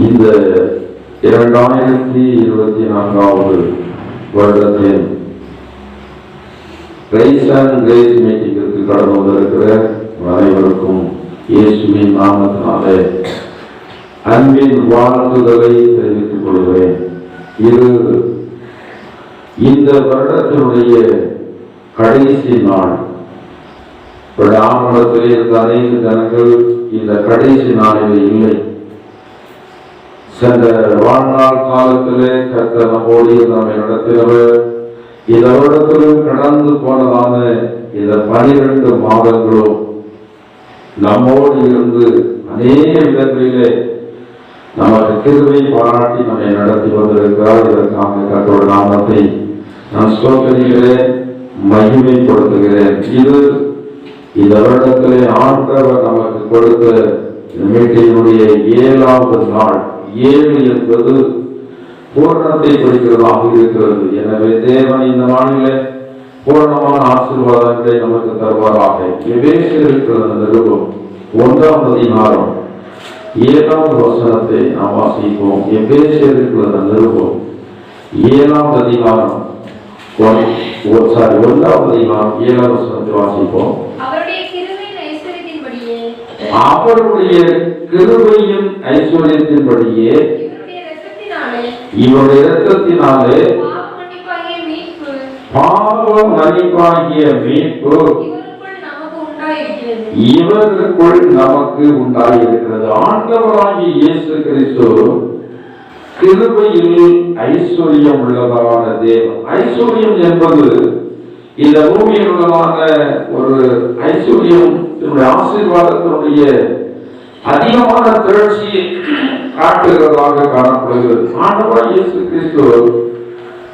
இந்த 2024 வருடத்தின் Christ and grace மீட்டிங்கிற்கு கடந்து வந்திருக்கிற அனைவருக்கும் இயேசுவின் நாமத்தினாலே அன்பின் வாழ்த்துதலை தெரிவித்துக் கொள்கிறேன். இது இந்த வருடத்தினுடைய கடைசி நாள். ஆரம்பத்திலே இருந்த அநேக ஜனங்கள் இந்த கடைசி நாளிலே இல்லை. சென்ற வாழ்நாள் காலத்திலே கர்த்தர் நம்மோடு நம்மை நடத்தினவர். இந்த வருடத்திலும் கடந்து போனதான இந்த 12 மாதங்களும் நம்மோடு இருந்து அநேக விதங்களிலே நமக்கு கிருபை பாராட்டி நம்மை நடத்தி வந்திருக்கிறார். இதற்காக கர்த்தருடைய நாமத்தை நான் ஸ்தோத்திரிக்கிறேன், மகிமைப்படுத்துகிறேன். இது இந்த வருடத்திலே ஆண்டவர் நமக்கு கொடுத்த மீட்டினுடைய 7வது நாள். 7 என்பது பூரணத்தை குறிக்கிறதாக இருக்கிறது. எனவே தேவன் இந்த நாளிலே பூரணமான ஆசீர்வாதங்களை நமக்கு தருவாராக. எபேசியருக்கு நிருபம் 1ஆம் அதிகாரம் 7ஆம் வசனத்தை நாம் வாசிப்போம். எபேசியருக்கு நிருபம் 7ஆம் அதிகாரம் 1ஆம் அதிகாரம் 7ஆம் வசனத்தை வாசிப்போம். அவருடைய கிருபையின் ஐஸ்வர்யத்தின்படியே இவருடைய இரத்தத்தினாலே பாவ மன்னிப்பாகிய மீட்பு இவருக்குள் நமக்கு உண்டாயிருக்கிறது. ஆண்டவராகிய இயேசு கிறிஸ்து கிருபையில் ஐஸ்வர்யம் உள்ளதான தேவன். ஐஸ்வர்யம் என்பது இந்த பூமியில் உள்ளதான ஒரு ஐஸ்வர்யம் ஆசீர்வாதத்தினுடைய அதிகமான திரட்சியை காட்டுகிறதாக காணப்படுகிறது. ஆண்டவராகிய இயேசு கிறிஸ்து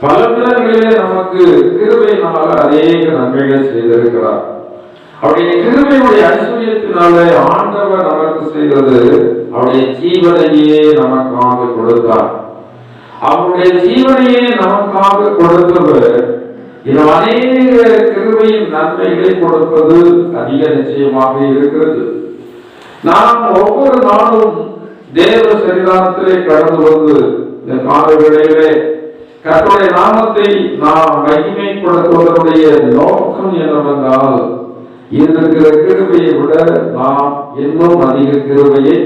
பல விதங்களிலே நமக்கு கிருபையினால அநேக நன்மைகள் செய்திருக்கிறார். அவருடைய கிருபையுடைய ஐஸ்வர்யத்தினாலே ஆண்டவர் நமக்கு செய்தது அவருடைய ஜீவனையே நமக்காக கொடுத்தார். அவருடைய ஜீவனையே நமக்காக கொடுத்தவர் இன்னும் அநேக கிருபையின் நன்மைகளை கொடுப்பது அதிக நிச்சயமாக இருக்கிறது. நாம் ஒவ்வொரு நாளும் தேவ சன்னிதானத்திலே கடந்து வந்து இந்த கால வேளையிலே கர்த்தருடைய நாமத்தை நாம் மகிமைப்படுத்துவதனுடைய நோக்கம் என்னவென்றால், இருக்கிற கிருபையை விட நாம் இன்னும் அதிக கிருபையை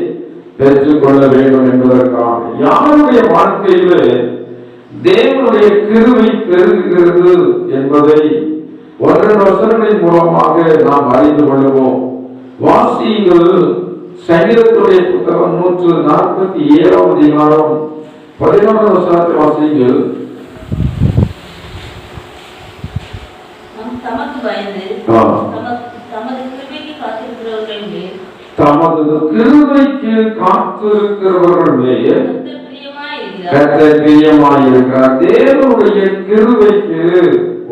பெற்றுக்கொள்ள வேண்டும் என்பதற்காக. யாருடைய வாழ்க்கையிலே தேவனுடைய கிருபை பெருகுகிறது என்பதை 1 வசனங்களின் மூலமாக நாம் அறிந்து கொள்வோம். வாசியுங்கள். சங்கீதத்துடைய புத்தகம் 147ஆம் அதிகாரம் 11ஆம் வசனத்தை வாசியுங்கள். தமது கிருபைக்கு காத்திருக்கிறவர்கள் மேல் கர்த்தர் பிரியமாயிருக்கிறார். தேவனுடைய கிருபைக்கு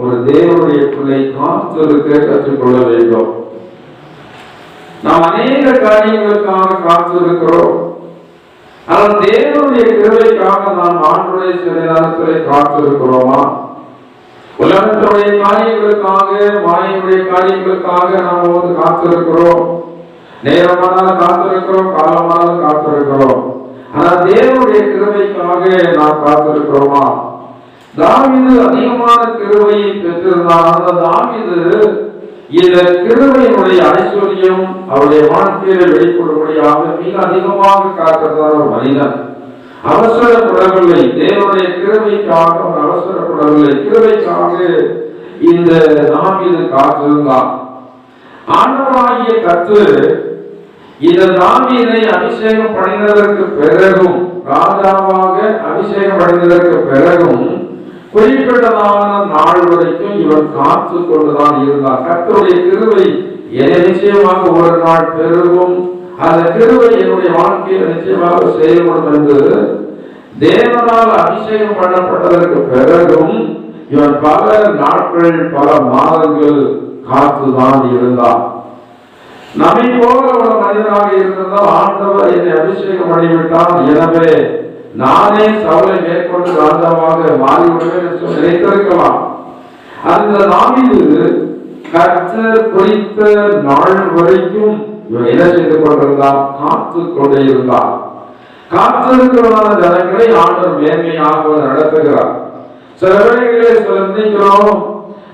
ஒரு தேவனுடைய பிள்ளை காத்திருக்க கற்றுக்கொள்ள வேண்டும். நாம் அநேக காரியங்களுக்காக காத்திருக்கிறோம். ஆனால் தேவனுடைய கிருபைக்காக நாம் ஆண்டுடைய சன்னிதானத்திலே காத்திருக்கிறோமா? உலகத்துடைய காரியங்களுக்காக, மாயனுடைய காரியங்களுக்காக நாம் வந்து காத்திருக்கிறோம். நேரமானாலும் காத்திருக்கிறோம், காலமானாலும் காத்திருக்கிறோம். ஆனால் தேவனுடைய கிருபைக்காக நாம் காத்திருக்கிறோமா? தாவீது அதிகமான கிருபையை பெற்றிருந்தான். அந்த தாவீது இந்த கிருபையினுடைய ஐஸ்வர்யம் அவருடைய வாழ்க்கையில வெளிப்படும்படியாக மிக அதிகமாக காத்திருந்தார் ஒரு மனிதன். அவசரப்படவில்லை. தேவனுடைய கிருபைக்காக அவர் அவசரப்படவில்லை. கிருபைக்காக இந்த தாவீது காத்திருந்தார். ஆண்டவராகிய கர்த்தர் இந்த தாவீதை அபிஷேகம் பண்ணினதற்கு பிறகும், ராஜாவாக அபிஷேகம் பண்ணினதற்கு பிறகும் குறிப்பிட்டதான நாள் வரைக்கும் இவர் காத்து கொண்டுதான் இருந்தார். கர்த்தருடைய கிருபை என்னை நிச்சயமாக ஒரு நாள் பெருகும், அந்த கிருபை என்னுடைய வாழ்க்கையில் நிச்சயமாக செயல்படும் என்று தேவனால் அபிஷேகம் பண்ணப்பட்டதற்கு பிறகும் இவர் பல நாட்கள், பல மாதங்கள் காத்துதான் இருந்தார். நம்மை போல ஒரு மனிதனாக இருந்தால் ஆண்டவர் என்னை அபிஷேகம் பண்ணிவிட்டார், எனவே நானே சவுலை மேற்கொண்டு ராஜாவாக மாறிவிடுவேன் என்று நினைத்திருக்கலாம். அந்த தாவீது கர்த்தர் குறித்த நாள் வரைக்கும் இவன் என்ன செய்து கொண்டிருந்தான்? காத்து கொண்டே இருந்தார். காத்திருக்கிறதான ஜனங்களை ஆண்டவர் மேன்மையாக நடத்துகிறார். சில வேளைகளிலே சில நினைக்கிறோம்,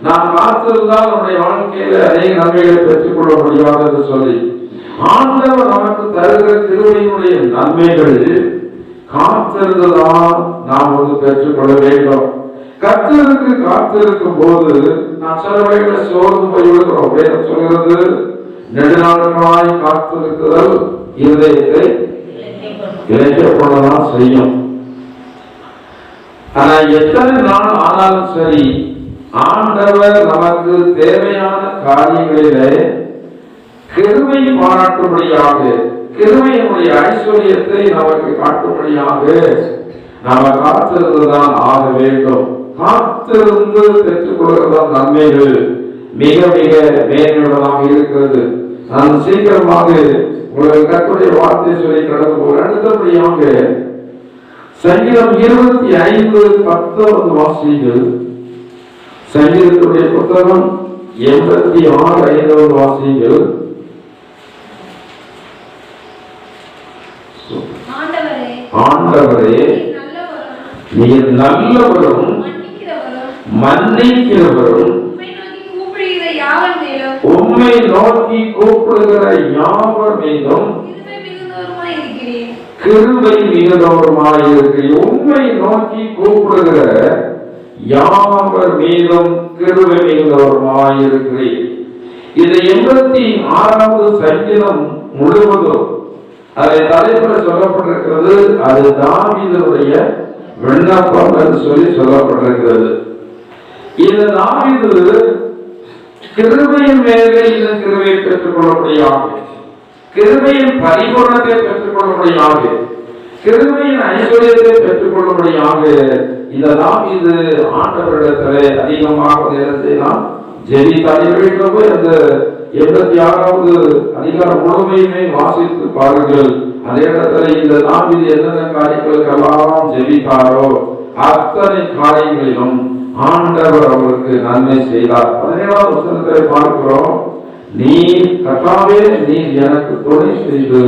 நாம் காத்திருந்தால் நம்முடைய வாழ்க்கையில அநேக நன்மைகளை பெற்றுக் கொள்ள முடியாது என்று சொல்லி, ஆண்டவர் நமக்கு தருகிற கிருபையினுடைய நன்மைகள் காத்திருந்துதான் நாம் வந்து பெற்றுக் கொள்ள வேண்டும். கர்த்தருக்கு காத்திருக்கும் போது நாம் சில வேளைகளை சோர்ந்து போய்விடுகிறோம். வேதம் சொல்கிறது, நெடுநாட்களாய் காத்திருக்குதல் இருதயத்தை இழைக்கப்படலாம் செய்யும். ஆனா எத்தனை நாள் ஆனாலும் சரி, ஆண்டவர் நமக்கு தேவையான காரியங்களிலே கிருபை பாராட்டும்படியாக, கிருபையினுடைய ஐஸ்வர்யத்தை நமக்கு காட்டும்படியாக நாம காத்திருந்துதான் ஆக வேண்டும். காத்திருந்து பெற்றுக் கொள்கிறதால் நன்மைகள் மிக மிக மேன்மையுள்ளதாக இருக்கிறது. நான் சீக்கிரமாக உங்களுக்கு கர்த்தருடைய வார்த்தை சொல்லி கடந்து போக, அடுத்தபடியாக சங்கீதம் 25:10 வாசிகள். சங்கீதத்துடைய புத்தகம் 86:5 வாசிகள். ஆண்டவரே, நீர் நல்லவரும் மன்னிக்கிறவரும் உம்மை நோக்கி கூப்பிடுகிற யாவர் மீதும் கிருபை மிகுந்தவருமாயிருக்கிறீர். உம்மை நோக்கி கூப்பிடுகிற யாவர் மீதும் கிருபை மிகுந்தவருமாயிருக்கிறீர். இது 86வது சங்கீதம் முழுவதும் அதை தலைப்புல சொல்லப்பட்டிருக்கிறது. அது தாவீதுடைய விண்ணப்பம் என்று சொல்லி சொல்லப்பட்டிருக்கிறது. இது தாவீது கிருபையின் மேலே இந்த கிருபையை பெற்றுக் கொள்ளக்கூடியாக, கிருபையின் பரிபூரணத்தை பெற்றுக் கொள்ளக்கூடியாக, கிருபையின் ஐஸ்வர்யத்தை பெற்றுக் கொள்ளக்கூடியாக இந்த தாவீது ஆண்டவரிடத்திலே அதிகமாக நேரத்தை நாம் ஜெபித்தார்கள். அந்த 86வது அதிகாரம் முழுமையுமே வாசித்து பாருங்கள். அதே இடத்துல இந்த தாவீது என்னென்ன காரியங்களுக்கெல்லாம் ஜெபித்தாரோ அத்தனை காரியங்களிலும் ஆண்டவர் அவருக்கு நன்மை செய்தார். 17வது வசனத்தை பார்க்கிறோம். நீ கர்த்தாவே, நீ எனக்கு துணை செய்து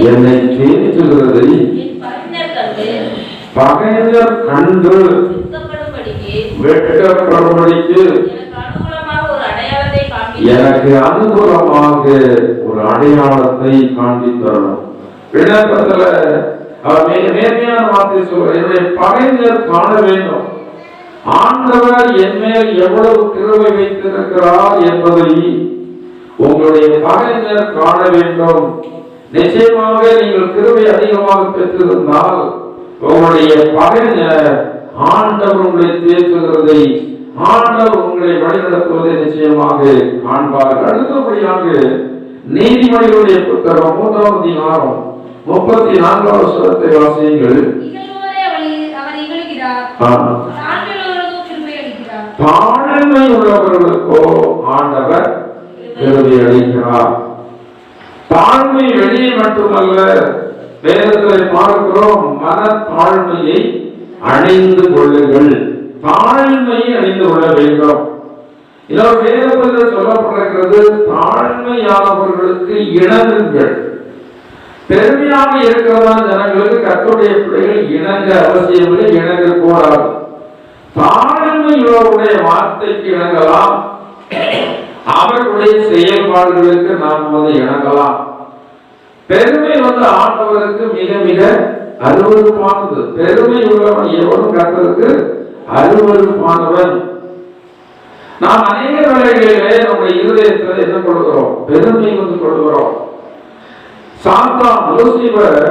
என்னை தேற்றுகிறதை பகைஞர் கண்டு வெட்கப்படும்படிக்கு எனக்கு அனுகூலமாக ஒரு அடையாளத்தை காண்பித்தரணும். விண்ணப்பத்துல அவர் நேர்மையான வார்த்தை சொல்ற, என்னுடைய பகைஞர் காண வேண்டும், ஆண்டவர் என் மேல் எவ்வளவு கிருபை வைத்திருக்கிறார் என்பதை உங்களுடைய பகைஞர் காண வேண்டும். நிச்சயமாக நீங்கள் கிருபை அதிகமாக பெற்றிருந்தால் உங்களுடைய பகைஞர் ஆண்டவர் உங்களை தேற்றுகிறதை, ஆண்டவர் உங்களை வழிநடத்துவதை நிச்சயமாக காண்பார்கள். அடுத்தபடியாக நீதிமொழிகளுடைய புத்தகம் 3வது அதிகாரம் 34வது வசனத்தை வாசியுங்கள். தாழ்மை உள்ளவர்களுக்கோ ஆண்டவர் கிருபை அளிக்கிறார். தாழ்மை வெளியே மட்டுமல்ல, வேதத்தில் பார்க்கிறோம், மன தாழ்மையை அணிந்து கொள்ளுங்கள், தாழ்மையை அணிந்து கொள்ள வேண்டும். இதோட வேதத்தில் சொல்லப்பட்டிருக்கிறது, தாழ்மையானவர்களுக்கு இணங்குங்கள். பெருமையாக இருக்கிறதா ஜனங்களுக்கு கர்த்தருடைய பிள்ளைகள் இணங்க அவசியமில்லை, இணங்க கூடாது. தாழ்மையுடைய வார்த்தைக்கு இணங்கலாம், அவர்களுடைய செயல்பாடுகளுக்கு நாம் இணங்கலாம். பெருமை ஆண்டவருக்கு மிக மிக அருவருப்பானது. பெருமை உள்ளவன் எவனும் கர்த்தருக்கு அருவருப்பானவன். நாம் அநேக வேளைகளிலே நம்முடைய இருதயத்தில் என்ன கொள்கிறோம்? பெருமை கொள்கிறோம். சாத்தான் லூசிபர்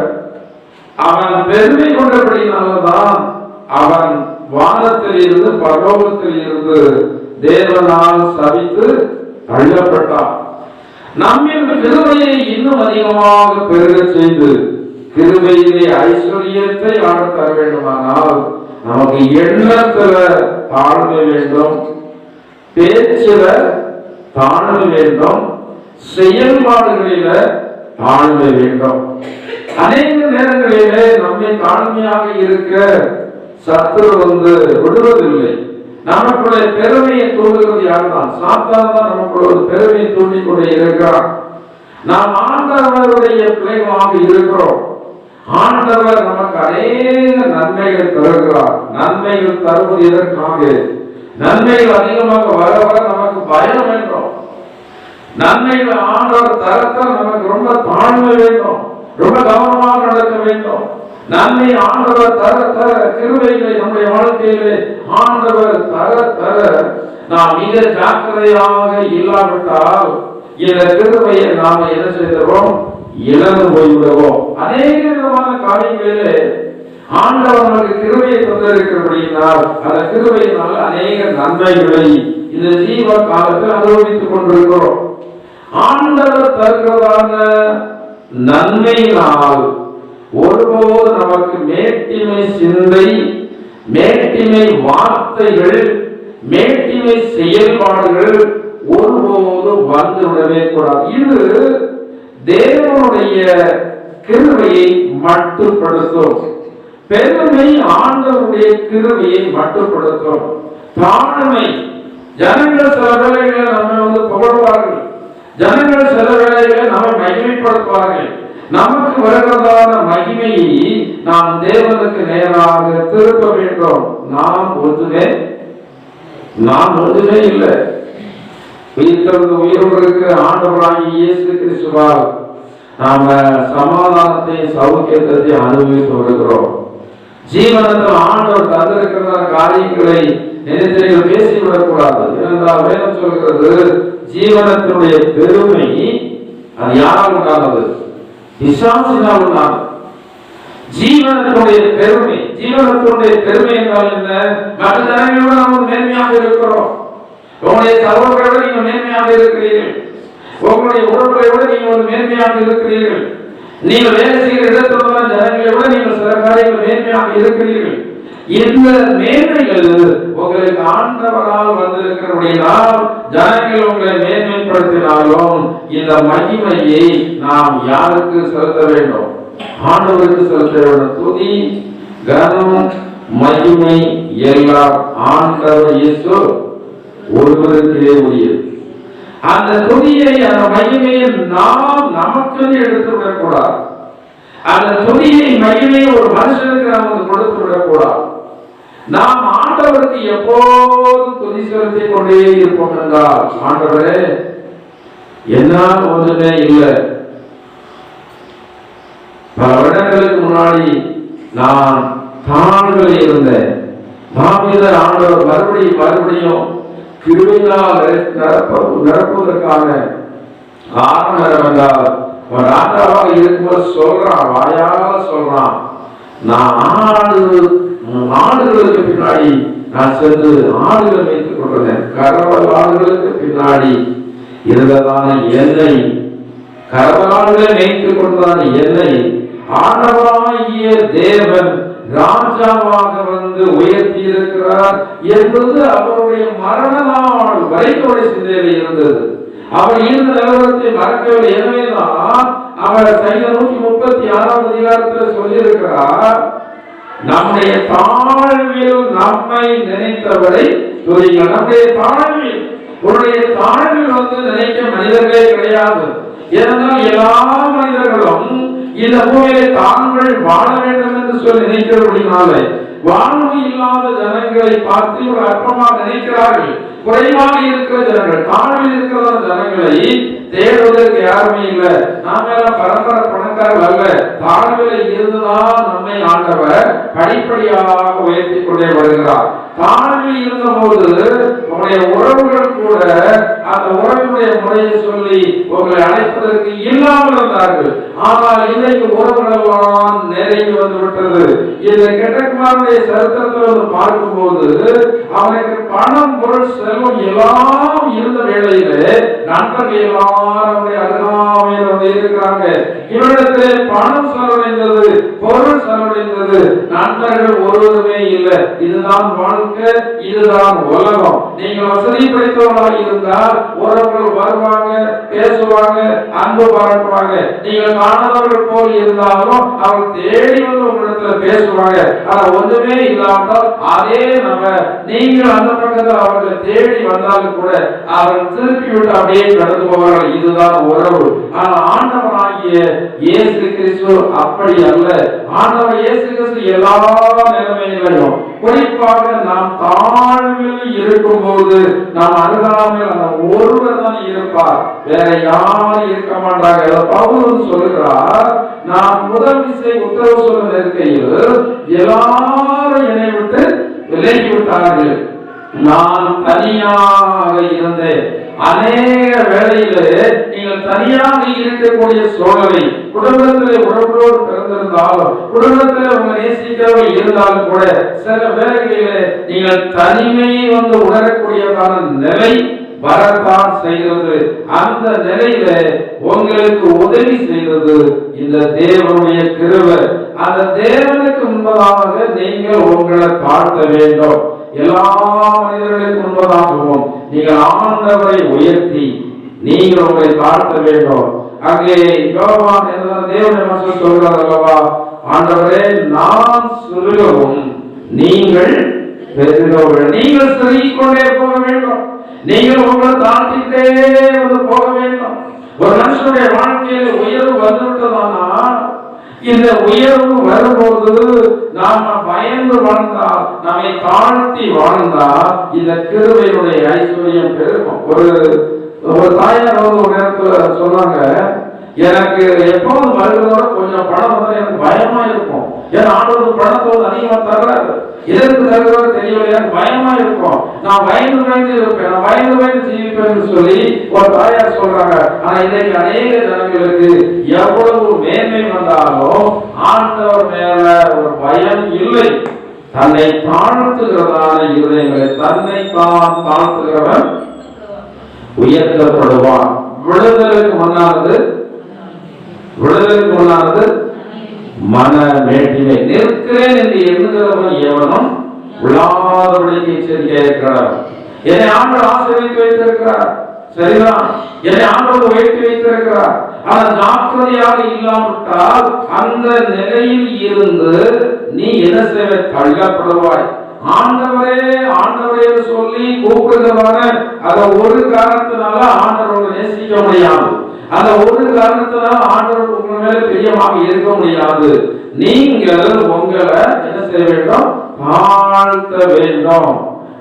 அவன் பெருமை கொண்டபடினால்தான் அவன் வானத்தில் இருந்து பரலோகத்தில் இருந்து தேவனால் சபித்து தள்ளப்பட்டான். நம்மின் கிருபையை இன்னும் அதிகமாக பெருக செய்து கிருபையிலே ஐஸ்வர்யத்தை ஆட தர வேண்டுமானால் நமக்கு எண்ணத்துல தாழ்மை வேண்டும், பேச்சில தாழ்மை வேண்டும், செயல்பாடுகளில தாழ்மை வேண்டும். அநேக நேரங்களிலே நம்மை தாழ்மையாக இருக்க சத்துரு விடுவதில்லை. நமக்குடைய பெருமையை தூண்டுகிறது யாருதான்? சாத்தான் தான் நமக்குள்ள பெருமையை தூண்டிக் கொண்டே இருக்கிறான். நாம் ஆண்டவருடைய பிள்ளைகளாக இருக்கிறோம். ஆண்டவர் நமக்கு அநேக நன்மைகள் தருகிறார். நன்மைகள் தருவது எதற்காக? நன்மைகள் அதிகமாக வர வர நமக்கு பயம் வேண்டும். நன்மைகள் ஆண்டவர் தரத்தால் நமக்கு ரொம்ப தாழ்மை வேண்டும், ரொம்ப கவனமாக நடக்க வேண்டும். நன்மை ஆண்டவர் தர தர கிருபைகளை நம்முடைய வாழ்க்கையிலே ஆண்டவர் தர தர நாம் மிக ஜாக்கிரதையாக இல்லாவிட்டால் இந்த கிருபையை நாம் என்ன செய்கிறோம்? இழந்து போய்விடுவோம். அநேக விதமான காரியங்களிலே ஆண்டவர் நமக்கு கிருபையை தந்திருக்கிறபடியினால் அந்த கிருபையினால் அநேக நன்மைகளை இந்த ஜீவ காலத்தில் அனுபவித்துக் கொண்டிருக்கிறோம். ஆண்டவர் தருகிறதான நன்மையினால் ஒருபோது நமக்கு மேட்டிமை சிந்தை, மேட்டிமை வார்த்தைகள், மேட்டிமை செயல்பாடுகள் ஒருபோது வந்துவிடவே கூடாது. இது தேவனுடைய கிருபையை மட்டுப்படுத்தும். பெருமை ஆண்டவருடைய கிருபையை மட்டுப்படுத்தும். தாழ்மை, ஜனங்கள் சில வேளைகளை நம்ம புகழ்வார்கள், ஜனங்கள் சில வேளைகளை நம்மை மகிமைப்படுத்துவார்கள். நமக்கு வருகிறதான மகிமையை நாம் தேவனுக்கு நேராக திருப்ப வேண்டும். நாம் ஒன்றுமே இல்லை. உயிரோடு இருக்கிற ஆண்டவராகிய இயேசு கிறிஸ்துவால் நாம சமாதானத்தை, சௌக்கியத்தை அனுபவித்து வருகிறோம். ஜீவனத்தில் ஆண்டவர் தந்திருக்கிற காரியங்களை நினைத்து பேசிவிடக்கூடாது. ஏனென்றால் வேதம் சொல்கிறது, ஜீவனத்தினுடைய பெருமை அது யாரால் உண்டானது? பிசாசினால் உண்டானது. ஜீவனத்தினுடைய பெருமை என்றால் என்ன? மற்ற ஜனங்களோட நாம் மேன்மையாக இருக்கிறோம். உங்களுடைய சகோதரரை விட நீங்கள் மேன்மையாக இருக்கிறீர்கள். உங்களுடைய உறவுகளை விட நீங்கள் ஒரு மேன்மையாக இருக்கிறீர்கள். நீங்கள் வேலை செய்கிற இடத்துல ஜனங்களை விட நீங்கள் சில காரியங்கள் மேன்மையாக இருக்கிறீர்கள். இந்த மேன்மைகள் உங்களுக்கு ஆண்டவரால் வந்திருக்கிறபடியால் ஜனங்கள் உங்களை மேன்மைப்படுத்தினாலும் இந்த மகிமையை நாம் யாருக்கு செலுத்த வேண்டும்? ஆண்டவருக்கு செலுத்த வேண்டும். துதி, கனம், மகிமை எல்லாம் ஆண்டவர் இயேசு ஒருவருக்கே உரியது. அந்த துதியை, அந்த மகிமையை நாம் நமக்கு எடுத்து விடக்கூடாது. அந்த துதியை, மகிமையை ஒரு மனுஷனுக்கு நாம் கொடுத்து விடக்கூடாது. நாம் ஆண்டவருக்கு எப்போதும் துதி செலுத்தி கொண்டே இருப்போம் என்றால், ஆண்டவரே என்னால் ஒன்றுமே இல்லை. பல வருடங்களுக்கு முன்னாடி நான் தாழ்வில் இருந்தேன். தாவீதர் ஆண்டவர் மறுபடியும் கிருபையால் நிரப்புவதற்கான காரணம் என்னவென்றால், ராஜாவாக இருக்கும்போது சொல்றான், வாயால சொல்றான், நான் ஆடுகளுக்கு பின்னாடி நான் சென்று ஆடுகளை வைத்துக் கொண்டேன். கரவல் ஆடுகளுக்கு பின்னாடி இருந்ததான என்னை, கரவலாடுகளை வைத்துக் கொண்டதான என்னை ஆண்டவராகிய தேவன் ராஜாவாக வந்து உயர்த்தி இருக்கிறார் என்பது அவருடைய மரண நாள் வரைக்கும் சிந்தையில் இருந்தது. அவர் இருந்த நிலவரத்தை மறக்கவில்லை. எனவேதான் அவர் சங்கீதம் 136 அதிகாரத்தில் சொல்லியிருக்கிறார், நம்முடைய தாழ்வில் நம்மை நினைத்தவரை துதியுங்கள். நம்முடைய தாழ்வில், உன்னுடைய தாழ்வில் நினைக்க மனிதர்களே கிடையாது. ஏனென்றால் எல்லா மனிதர்களும் இந்த பூமியிலே தாங்கள் வாழ வேண்டும் என்று சொல்லி நினைக்கிறபடினாலே வாழ்வு இல்லாத ஜனங்களை பார்த்து ஒரு அற்பமாக நினைக்கிறார்கள். குறைவாக இருக்கிற ஜனங்கள், தாழ்வில் இருக்கிற ஜனங்களை தேடுவதற்கு யாருமே இல்லை. நாம எல்லாம் பரம்பரை பணக்காரர்கள் அல்ல. தாழ்வில் இருந்துதான் நம்மை ஆண்டவர் படிப்படியாக உயர்த்தி கொண்டே வருகிறார். தாழ்வில் இருந்த போது உங்களுடைய உறவுகள் கூட அந்த உறவுடைய முறையை சொல்லி உங்களை அழைப்பதற்கு இல்லாமல் இருந்தார்கள். ஆனால் இன்றைக்கு உறவுகளெல்லாம் நெருங்கி வந்து விட்டது. இந்த கெட்டகுமாரனுடைய சரித்திரத்தில் பார்க்கும் போது அவனுக்கு பணம், பொருள், செல்வம் எல்லாம் இருந்த வேளையிலே நண்பர்கள் எல்லாரும் அருகாமையில் வந்து இருக்கிறாங்க. இவரிடத்திலே பணம் செலவடைந்தது, பொருள் செலவடைந்தது, நண்பர்கள் ஒருவருமே இல்லை. இதுதான் வாழ்க்கை, இதுதான் உலகம். நீங்கள் வசதி படைத்தவர்களாக இருந்தால் உறவுகள் வருவாங்க, பேசுவாங்க, அன்பு பாராட்டுவாங்க. நீங்கள் காணாதவர்கள் போல் இருந்தாலும் அவர் தேடி வந்து உங்களிடத்தில் இடத்துல பேசுவாங்க. ஆனா ஒண்ணுமே இல்லாமல் அதே நம்ம நீங்கள் அந்த பக்கத்தில் அவர்கள் தேடி வந்தாலும் கூட அவர்கள் திருப்பி விட்டு அப்படியே கடந்து போவார்கள். இதுதான் உறவு. ஆனா ஆண்டவராகிய இயேசு கிறிஸ்து அப்படி அல்ல. ஆண்டவர் இயேசு கிறிஸ்து எல்லா நிலைமையிலும், குறிப்பாக நாம் தாழ்வில் இருக்கும் போது நாம் அருகாமையில் அந்த ஒருவர் தான் இருப்பார், வேற யாரும் இருக்க மாட்டாங்க. பவுல் சொல்லுகிறார், நான் முதல் விசை உத்தரவு சொல்ல இருக்கையில் எல்லாரும் என்னை விட்டு விலகி விட்டார்கள், நான் தனியாக இருந்தேன். அநேக வேளையிலே நீங்கள் தனியாக இருக்கக்கூடிய சூழலை, குடும்பத்திலே உறவோடு பிறந்திருந்தாலும், குடும்பத்திலே உங்க நேசிக்கிறவர்கள் இருந்தாலும் கூட சில வேளைகளிலே நீங்கள் தனிமையை உணரக்கூடியதான நிலை வரத்தான் செய்கிறது. அந்த நிலையில உங்களுக்கு உதவி செய்வது இந்த தேவனுடைய கிருபை. அந்த தேவனுக்கு முன்பதாக நீங்கள் உங்களை தாழ்த்த வேண்டும். எல்லா மனிதர்களுக்கு முன்பதாகவும் நீங்கள் ஆண்டவரை உயர்த்தி நீங்கள் உங்களை தாழ்த்த வேண்டும். அங்கே யோவான் என்ற தேவனுடைய மனுஷன் சொல்கிறார் அல்லவா, ஆண்டவரே நான் சுருகவும் நீங்கள் பெருகவும். நீங்கள் சுருகிக் கொண்டே போக வேண்டும். நீங்கள் உங்களை தாழ்த்திட்டே போக வேண்டும். ஒரு மனுஷனுடைய வாழ்க்கையில் உயர்வு வந்துவிட்டதானா, இந்த உயர்வு வரும்போது நாம பயந்து வாழ்ந்தால், நம்மை தாழ்த்தி வாழ்ந்தால் இந்த கிருபையுடைய ஐஸ்வர்யம் பெருகும். ஒரு தாயார் ஒரு நேரத்துல சொன்னாங்க, எனக்கு எப்போது வருகிறதோட கொஞ்சம் பணம் வந்தா எனக்கு பயமா இருக்கும். ஏன்னா ஆண்டவர் பணத்தை அதிகமா தர்றாரு, எதற்கு தருகிறோம் தெரியல, எனக்கு பயமா இருக்கும், நான் பயந்து இருப்பேன், நான் பயந்து ஜீவிப்பேன் சொல்லி ஒரு தாயார் சொல்றாங்க. ஆனா இன்னைக்கு அநேக ஜனங்களுக்கு எவ்வளவு மேன்மை வந்தாலும் ஆண்டவர் மேல ஒரு பயம் இல்லை. தன்னை தாழ்த்துகிறதான இருதயங்களை தன்னை தான் தாழ்த்துகிறவன் உயர்த்தப்படுவான். விடுதலுக்கு முன்னானது மன மேட்டிமை. நிற்கிறேன் என்று எண்ணுகிறவன் எவனும் விழாதபடிக்கு எச்சரிக்கையாக இருக்கிறார். என்னை ஆண்டவர் ஆசீர்வதித்து வைத்திருக்கிறார், சரிதான், என்னை ஆண்டவர் உயர்த்தி வைத்திருக்கிறார். ஆனால் ஜாக்கிரதையாக இல்லாவிட்டால் அந்த நிலையில் இருந்து நீ என்ன செய்வ? தள்ளப்படுவாய். ஆண்டவரே ஆண்டவரே சொல்லி கூப்பிடுகிறவன அத ஒரு காரணத்தினால ஆண்டவரை நேசிக்க முடியாது. அந்த ஒரு காரணத்தினால ஆண்டவர் உங்க மேல பிரியமாக இருக்க முடியாது. நீங்கள் உங்களை என்ன செய்ய வேண்டும்? தாழ்த்த வேண்டும்.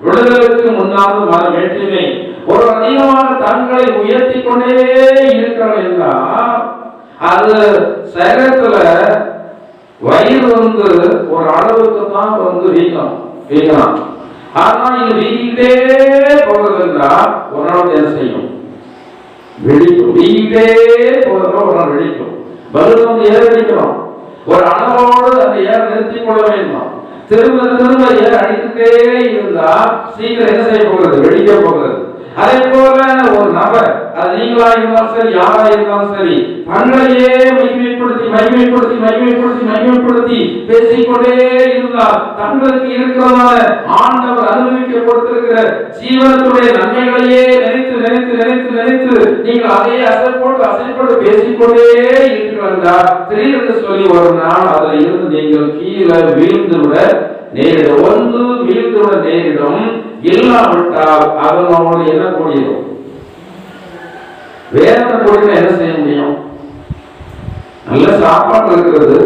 விடுதலுக்கு முன்னாவது மன வேற்றுமை. ஒரு அதிகமாக தங்களை உயர்த்தி கொண்டே இருக்கிறோம் என்றால் அது சரீரத்துல வயிறு ஒரு அளவுக்கு தான் வீக்கம். ஆனா இது வீங்கிட்டே போகிறது என்றால் ஒரு நாள் என்ன செய்யும்? வெடிக்கும். வீங்கிட்டே போகிறோம், ஒரு நாள் வெடிக்கும். பலூன் ஏற வெடிக்கிறோம், ஒரு அளவோடு அந்த ஏற நிறுத்தி கொள்ள வேண்டும். திரும்ப திரும்ப ஏற அடித்துட்டே இருந்தா சீக்கிரம் என்ன செய்ய போகிறது? வெடிக்க போகிறது. அதே போல ஒரு நபர், அது நீங்களா இருந்தாலும் சரி, யாரா இருந்தாலும் சரி, தங்களையே மகிமைப்படுத்தி பேசிக்கொண்டே இருந்தால் தங்களுக்கு இருக்கிறதான ஆண்டவர் அனுபவிக்க கொடுத்திருக்கிற ஜீவனத்துடைய நன்மைகளையே நினைத்து நீங்கள் அதையே அசைப்போட்டு பேசிக்கொண்டே இருக்கிறார். திடீரென்று சொல்லி ஒரு நாள் அதுல இருந்து நீங்கள் கீழே வீழ்ந்து விட நேரிடும். ஒன்று வீழ்ந்து விட நேரிடும், இல்லாவிட்டால் அதனோடு என்ன கூடியும்? வேற கூடினா என்ன செய்ய முடியும்? நல்ல சாப்பாடு இருக்கிறது,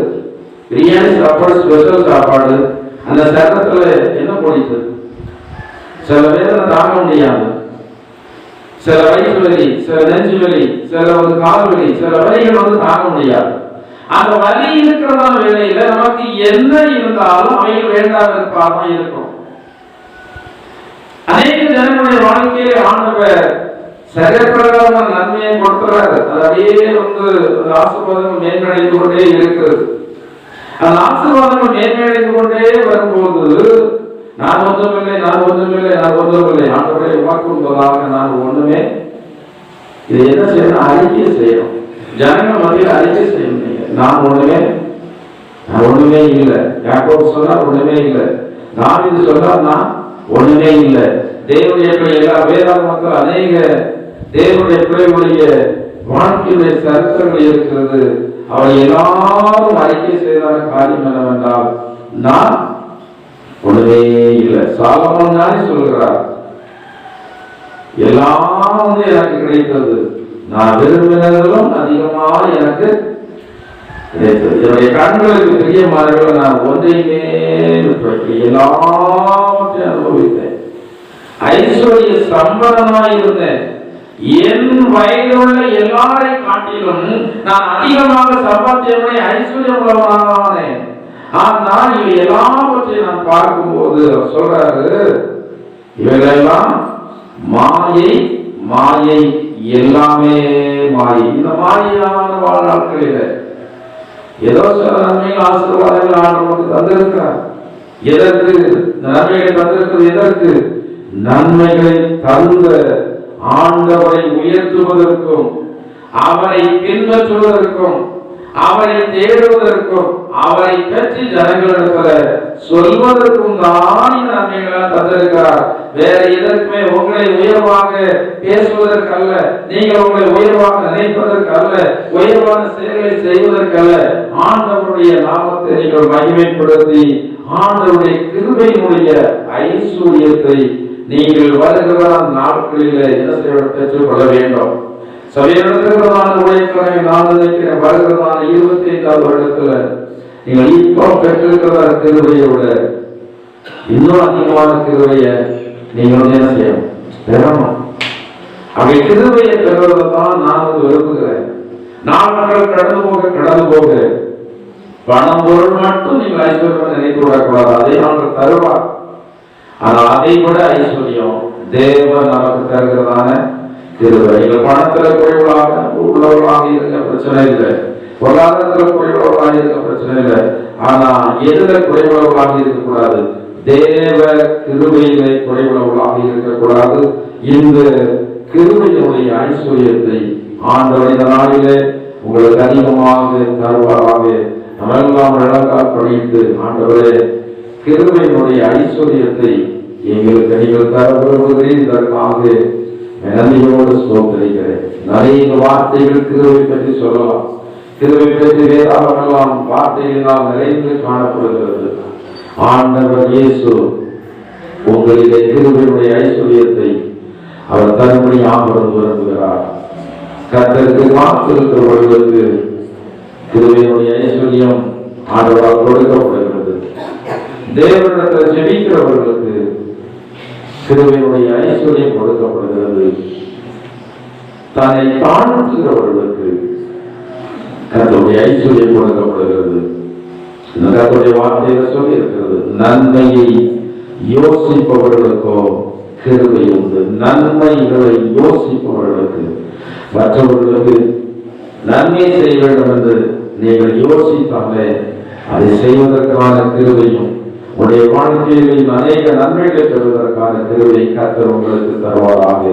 பிரியாணி சாப்பாடு, ஸ்பெஷல் சாப்பாடு, அந்த சட்டத்துல என்ன கூடிது? சில வேதனை தாங்க முடியாது, சில வயிற்று வலி, சில நெஞ்சு வலி, சில கால் வலி, சில வலிகள் தாங்க முடியாது. அந்த வலி இருக்கிறதான வேலையில நமக்கு என்ன இருந்தாலும் அவைகள் வேண்டாம் இருப்பாக இருக்கும். அநேக ஜனங்களுடைய வாழ்க்கையிலே ஆண்டவர் சரீரப்பிரகாரமான நன்மையை கொடுக்கிறார். அது அப்படியே ஆசீர்வாதங்கள் மேன்மடைந்து கொண்டே இருக்கிறது. அந்த ஆசீர்வாதங்கள் மேன்மடைந்து கொண்டே வரும்போது நான் ஒன்றுமில்லை ஆண்டவரை உமாக்குவதாக நான் ஒண்ணுமே. இது என்ன செய்யணும்? அறிக்கை செய்யணும். ஜனங்கள் மத்தியில் அறிக்கை செய்யணும். நான் ஒண்ணுமே இல்லை. யாக்கோபு சொன்னார் ஒண்ணுமே இல்லை. தாவீது சொன்னார் நான் ஒண்ணுமே இல்லை. தேவனுடைய எல்லா வேதாள மக்கள் அநேக தேவனுடைய பிள்ளைகளுடைய வாழ்க்கையுடைய சரித்திரங்கள் இருக்கிறது. அவர் எல்லாரும் அறிக்கை செய்தான காரியம் என்னவென்றால், நான் ஒண்ணுமே இல்லை. சாலமோன் தானே சொல்கிறார், எல்லாம் எனக்கு கிடைத்தது, நான் விரும்பினதிலும் அதிகமாக எனக்கு கிடைத்தது. என்னுடைய கண்களுக்கு பிரியமானவர்கள் நான் ஒன்றையுமே எல்லாவற்றையும் அனுபவித்தேன். ஐஸ்வர்ய சம்பன்னனாயிருந்தேன். என் வயதுள்ள எல்லாரை காட்டிலும் நான் அதிகமாக சம்பாத்தியமுடைய ஐஸ்வர்யம் உள்ளவனானேன். ஆனால் இவை எல்லாவற்றையும் நான் பார்க்கும்போது சொல்றாரு, இவைகளெல்லாம் மாயை, மாயை, எல்லாமே மாயை. இந்த மாயான வாழ்நாட்களில் ஏதோ சில நன்மைகள் ஆசீர்வாதங்கள் ஆண்டவருக்கு தந்திருக்கிறார். எதற்கு நன்மைகளை தந்திருக்கிறது? எதற்கு? நன்மைகளை தந்த ஆண்டவரை உயர்த்துவதற்கும், அவரை பின்பற்றுவதற்கும், அவரை தேடுவதற்கும், அவரை பற்றி ஜனங்களிடத்துல சொல்வதற்கும் தான் இந்த நன்மைகளை தந்திருக்கிறார். வேற எதற்குமே உங்களை உயர்வாக பேசுவதற்கல்ல, நீங்கள் உங்களை உயர்வாக நினைப்பதற்கல்ல, உயர்வான செயல்களை செய்வதற்கல்ல. ஆண்டவருடைய நாமத்தை நீங்கள் மகிமைப்படுத்தி ஆண்டவருடைய கிருபையினுடைய ஐஸ்வர்யத்தை நீங்கள் வருகிற நாட்களில் என்ன செய்ய பெற்றுக் கொள்ள வேண்டும். சபையிடத்திற்கான உழைக்கிறேன் நான் நினைக்கிறேன், வருகிறதான 25வது வருடத்துல நீங்கள் இப்போ பெற்றிருக்கிற கிருபையை விட இன்னும் அதிகமான கிருபைய நீங்கள் என்ன செய்யணும்? பெறணும். அப்படி கிருபையை பெறுவதைத்தான் நான் விரும்புகிறேன். நாட்கள் கடந்து போக பணம் பொருள் மட்டும் நீங்கள் ஐஸ்வர்யம் நினைத்து விடக்கூடாது. அதை நாங்கள் தருவார். ஆனால் அதை விட ஐஸ்வர்யம் தேவன் நமக்கு தருகிறதான கிருபை. நீங்கள் பணத்துல உள்ளவர்களாக இருக்க பிரச்சனை இல்லை, பொருளாதாரத்தில் குறைவுள்ளவர்களாக இருக்க பிரச்சனை இல்லை. ஆனா எதுல குறைவுள்ளவர்களாக இருக்கக்கூடாது? தேவ கிருபையிலே குறைவுள்ளவர்களாக இருக்கக்கூடாது. இந்த கிருபையினுடைய ஐஸ்வர்யத்தை ஆண்டவர் இந்த நாளிலே உங்களுக்கு அதிகமாக தருவாராக. நம்மெல்லாம் இழந்தால் படித்து, ஆண்டவரே கிருபையினுடைய ஐஸ்வர்யத்தை எங்களுக்கு நீங்கள் தர விரும்புகிறேன், இதற்காக நன்றியோடு ஸ்தோத்திரிக்கிறேன். நிறைய வார்த்தைகள் கிருபை பற்றி சொல்லலாம். கிருபை பற்றி வேதாகமெல்லாம் வார்த்தைகளால் நிறைந்து காணப்படுகிறது. ஆண்டவர் இயேசு உங்களிலே கிருபையினுடைய ஐஸ்வர்யத்தை அவர் தரும்படி ஆமர்ந்து விரும்புகிறார். கர்த்தருக்கு காத்திருக்கிறவர்களுக்கு கிருபையினுடைய ஐஸ்வர்யம் ஆண்டவரால் கொடுக்கப்படுகிறது. தேவனிடத்தில் ஜெபிக்கிறவர்களுக்கு கிருபையினுடைய ஐஸ்வர்யம் கொடுக்கப்படுகிறது. தன்னை தாழ்த்துகிறவர்களுக்கு கர்த்தருடைய ஐஸ்வர்யம் கொடுக்கப்படுகிறது. கர்த்தருடைய வார்த்தையில சொல்லி இருக்கிறது, நன்மையை யோசிப்பவர்களுக்கோ கிருபை உண்டு. நன்மைகளை யோசிப்பவர்களுக்கு, மற்றவர்களுக்கு நன்மை செய்ய வேண்டும் என்று நீங்கள் யோசித்தாலே அதை செய்வதற்கான கிருபையும் உடைய வாழ்க்கையில் அநேக நன்மைகளை பெறுவதற்கான கிருபை கர்த்தர் உங்களுக்கு தருவாராக.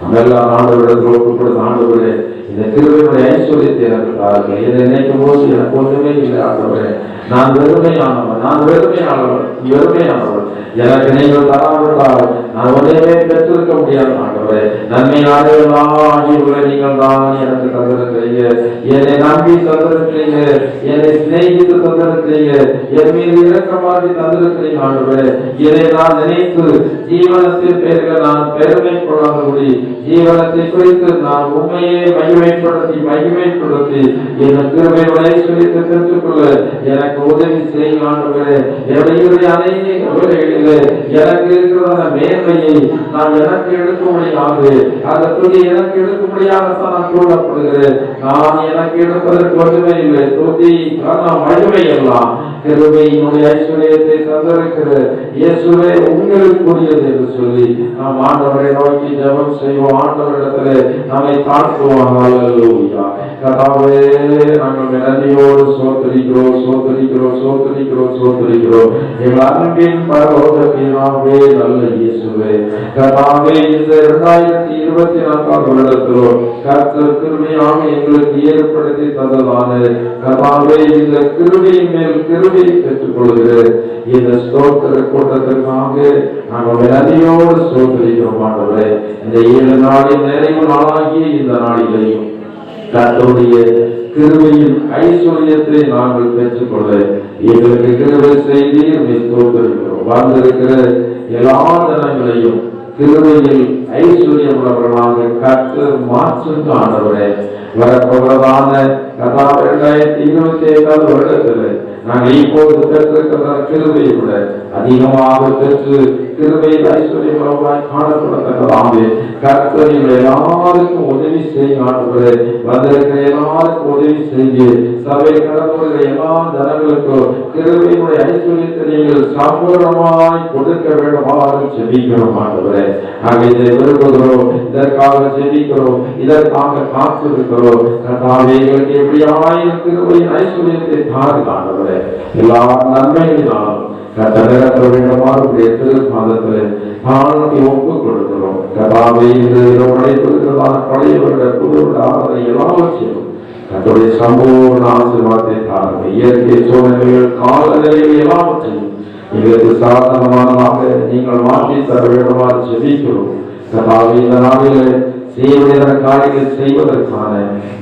நம்ம எல்லாம் ஆண்டவரிடத்தில் ஒப்புக்கொடுத்த ஆண்டவரே, இந்த கிருபையுடைய ஐஸ்வர்யத்தை எனக்கு தாருங்கள். இதை நினைக்கும் போது எனக்கு ஒன்றுமே இல்லை ஆண்டவரே, நான் வெறுமையானவன், நான் வெறுமையானவன், வெறுமையானவன். எனக்கு நீங்கள் தராவிட்டால் நான் ஒன்றையுமே பெற்றிருக்க முடியாது ஆண்டவரே. நன்மையானே எல்லாம் ஆகியுள்ள நீங்கள் தான் எனக்கு தந்திருக்கிறீங்க. என்னை நம்பி தந்திருக்கிறீங்க, என்னை சிநேகித்து தந்திருக்கிறீங்க, என் மீது இறக்கமாகி தந்திருக்கிறீங்க ஆண்டவரே. இதை நான் நினைத்து ஜீவனத்தின் பேர்கள் நான் பெருமை கொள்ளாதபடி, ஜீவனத்தை குறித்து நான் உண்மையை மகிமைப்படுத்தி என் கிருபையுடைய ஐஸ்வர்யத்தை பெற்றுக்கொள்ள எனக்கு உதவி செய்யும் ஆண்டவரே. என்னுடைய அநேக வேளைகளிலே எனக்கு இருக்கிற மேன்மையை நான் எனக்கு எடுக்க முடியாது, அந்த துணி எனக்கு எடுக்க முடியாததான் நான் சூழப்படுகிறேன். நான் எனக்கு எடுப்பதற்கு ஒன்றுமே இல்லை. துதி மகிமை எல்லாம் கிருபையினுடைய ஐஸ்வர்யத்தை தந்திருக்கிற இயேசுவே உங்களுக்குரியது என்று சொல்லி நாம் ஆண்டவரை நோக்கி ஜெபம் செய்வோம். ஆண்டவரிடத்திலே நம்மை தாழ்த்துவோம். ஹல்லேலூயா. கர்த்தாவே, நாங்கள் நன்றியோடு சோதரிக்கிறோம், சோதரிக்கிறோம், சோதரிக்கிறோம், சோதரிக்கிறோம். எங்கள் அன்பின் பரலோக பிதாவே, நல்ல இயேசுவே, கர்த்தாவே, இந்த 2024 வருடத்திலோ கர்த்தர் கிருபையாக எங்களுக்கு ஏற்படுத்தி தந்ததான கர்த்தாவே, இந்த கிருபையின் மேல் கிருபையை பெற்றுக் கொள்கிறேன். இந்த ஸ்தோத்திர கூட்டத்திற்காக நாங்கள் நன்றியோடு சோதரிக்கிறோம் ஆண்டவரே. இந்த 7 நாளின் நிறைவு நாளாகிய இந்த நாளிலேயும் கர்த்தருடைய கிருபையின் ஐஸ்வர்யத்தை நாங்கள் பெற்றுக்கொள்ள எங்களுக்கு கிருபை செய்தீர் தோற்றிருக்கிறோம். வந்திருக்கிற எல்லா ஜனங்களையும் கிருபையில் ஐஸ்வர்யம் உள்ளவர்களாக கற்று மாற்று ஆண்டவரே. வரப்போவதான 2027 வருடத்தில் நாங்கள் இப்போது பெற்றிருக்கிற கிருபையை விட அதிகமாக பெற்று கிருபையில் ஐஸ்வர்யம் உள்ளவர்களாய் காணப்படத்தக்கதாமே கர்த்தர் எல்லாருக்கும் உதவி செய்ய ஆண்டவரே. வந்திருக்கிற எல்லாருக்கும் உதவி செய்ய சபை கடவுள் எல்லா ஜனங்களுக்கும் கிருபையினுடைய ஐஸ்வர்யத்தை நீங்கள் சம்பூர்ணமாய் கொடுக்க வேண்டுமாறு ஜெபிக்கிறோம் ஆண்டவரே. நாங்கள் இதை விரும்புகிறோம், இதற்காக ஜெபிக்கிறோம், இதற்காக காத்திருக்கிறோம். கர்த்தாவே, எங்களுக்கு எப்படியாயிரம் கிருபையின் ஐஸ்வர்யத்தை தாருங்க ஆண்டவரே. எல்லா நன்மைகளினாலும் கர்த்தர் வேண்டுமாறு திருப்பாதத்தில் தாழ்த்தி ஒப்புக் கொடுக்கிறோம். கர்த்தாவே, பழையவர்கள் புதுவருட ஆராதனை எல்லாவற்றையும் கர்த்தருடைய சம்பூர்ண ஆசீர்வாதத்தை தாருங்க. இயற்கை சூழ்நிலைகள் காலநிலைகள் எல்லாவற்றையும் எங்களுக்கு சாதகமானதாக நீங்கள் மாற்றி தர வேண்டுமாறு ஜெபிக்கிறோம். கர்த்தாவே, இந்த நாளிலே செய்ய காரியங்கள் செய்வதற்கான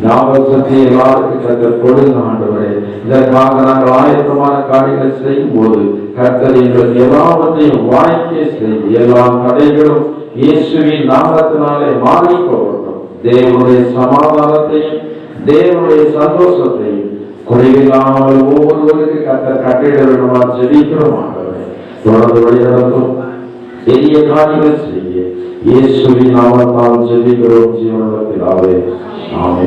ஞாபகத்தை எல்லாருக்கும் கர்த்தர் கொடுங்க ஆண்டவரே. இதற்காக நாங்கள் ஆயத்தமான காரியங்கள் செய்யும் போது கர்த்தர் எங்களுக்கு எல்லாவற்றையும் வாய்க்க செய்து எல்லா தடைகளும் இயேசுவின் நாமத்தினாலே மாறி போகட்டும். தேவனுடைய சமாதானத்தையும் தேவனுடைய சந்தோஷத்தையும் குறைவில்லாமல் ஒவ்வொருவருக்கு கர்த்தர் கட்டிட வேண்டுமா ஜெபிக்கிறோம் ஆண்டவரே. தொடர்ந்து வழிநடத்தும் பெரிய காரியங்கள் செய்ய இயேசுவின் நாமத்தால் ஜெபிக்கிறோம் ஜீவனுள்ள பிதாவே. ஆமென்.